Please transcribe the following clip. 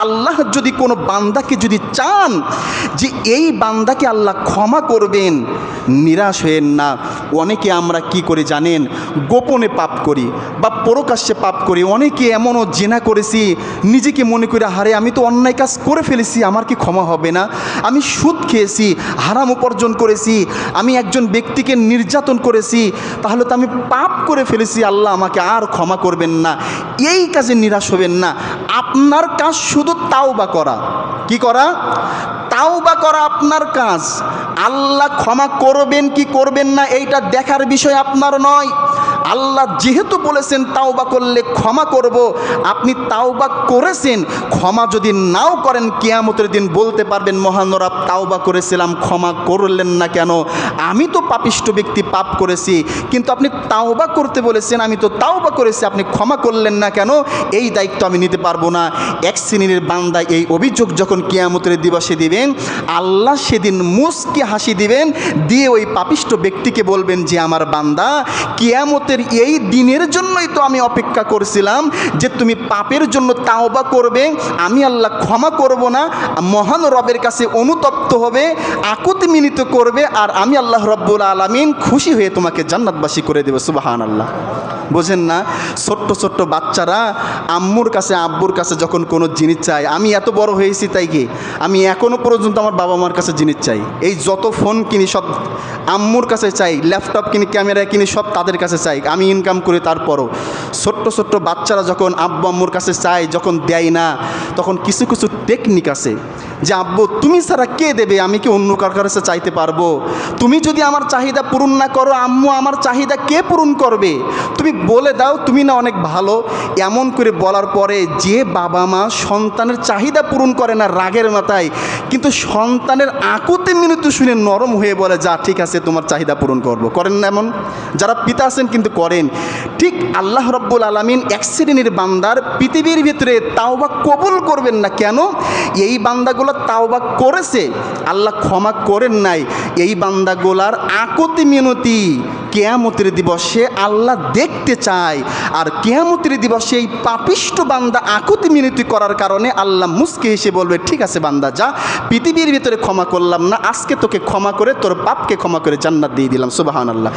আল্লাহ যদি কোনো বান্দাকে যদি চান যে এই বান্দাকে আল্লাহ ক্ষমা করবেন, নিরাশ হয়েন না। অনেকে আমরা কি করে জানেন, গোপনে পাপ করি বা প্রকাশ্যে পাপ করি। অনেকে এমনও জেনা করেছি, নিজেকে মনে করে হারে আমি তো অন্যায় কাজ করে ফেলেছি, আমার কি ক্ষমা হবে না? আমি সুদ খেয়েছি, হারাম উপার্জন করেছি, আমি একজন ব্যক্তিকে নির্যাতন করেছি, তাহলে তো আমি পাপ করে ফেলেছি, আল্লাহ আমাকে আর ক্ষমা করবেন না। এই কাজে নিরাশ হবেন না। আপনার কাজ শুধু তাওবা করা। কি করা? তাওবা করা আপনার কাজ। আল্লাহ ক্ষমা করবেন কি করবেন না এইটা দেখার বিষয় আপনার নয়। আল্লাহ যেহেতু বলেছেন তাওবা করলে ক্ষমা করব, আপনি তাওবা করেছেন। ক্ষমা যদি নাও করেন, কিয়ামতের দিন বলতে পারবেন মহান রব তাওবা করেছিলাম, ক্ষমা করলেন না কেন? আমি তো পাপিষ্ঠ ব্যক্তি, পাপ করেছি, কিন্তু আপনি তাওবা করতে বলেছেন, আমি তো তাওবা করেছি, আপনি ক্ষমা করলেন না কেন? এই দায়িত্ব আমি নিতে পারবো না। এক শ্রেণীর বান্দা এই অভিযোগ যখন কিয়ামতের দিবসে দিবেন, আল্লাহ সেদিন মুস্কি হাসি দিবেন, দিয়ে ওই পাপিষ্ঠ ব্যক্তিকে বলবেন যে আমার বান্দা, কিয়ামতের এই দিনের জন্যই তো আমি অপেক্ষা করছিলাম যে তুমি পাপের জন্য তাওবা করবে, আমি আল্লাহ ক্ষমা করব না। মহান রবের কাছে অনুতপ্ত হবে, আকুতি মিনিত করবে, আর আমি আল্লাহ রব্বুল আলামিন খুশি হয়ে তোমাকে জান্নাতবাসী করে দেব। সুবহানাল্লাহ। বোঝেন না? ছোট্ট ছোট্ট বাচ্চারা আম্মুর কাছে আব্বুর কাছে যখন কোনো জিনিস চায়, আমি এত বড় হয়েছি তাই কি আমি এখনও পর্যন্ত আমার বাবা মার কাছে জিনিস চাই। এই যত ফোন কিনি সব আম্মুর কাছে চাই, ল্যাপটপ কিনি, ক্যামেরা কিনি, সব তাদের কাছে চাই। আমি ইনকাম করি, তারপরও ছোট্ট ছোট্ট বাচ্চারা যখন আব্বু আম্মুর কাছে চায়, যখন দেয় না, তখন কিছু কিছু টেকনিক আছে যে আব্বু তুমি ছাড়া কে দেবে, আমি কি অন্য কার কাছে চাইতে পারবো? তুমি যদি আমার চাহিদা পূরণ না করো, আম্মু আমার চাহিদা কে পূরণ করবে? তুমি বলে দাও, তুমি না অনেক ভালো। এমন করে বলার পরে যে বাবা মা সন্তানের চাহিদা পূরণ করে না রাগের মাথায়, কিন্তু সন্তানের আকুতি মিনতি শুনে নরম হয়ে বলে যা ঠিক আছে তোমার চাহিদা পূরণ করব, করেন না এমন? যারা পিতা আছেন কিন্তু করেন। ঠিক আল্লাহ রব্বুল আলামিন এক শ্রেণীর বান্দার পৃথিবীর ভিতরে তাওবা কবুল করবেন না। কেন? এই বান্দাগুলো তাওবা করেছে, আল্লাহ ক্ষমা করেন নাই। এই বান্দাগুলার আকুতি মিনতি কিয়ামতের দিবসে আল্লাহ দেখতে চায়। আর কিয়ামতের দিবসে এই পাপিষ্ঠ বান্দা আকুতি মিনতি করার কারণে আল্লাহ মুস্কি হেসে বলবে ঠিক আছে বান্দা যা, পৃথিবীর ভিতরে ক্ষমা করলাম না, আজকে তোকে ক্ষমা করে তোর পাপকে ক্ষমা করে জান্নাত দিয়ে দিলাম। সুবহানাল্লাহ।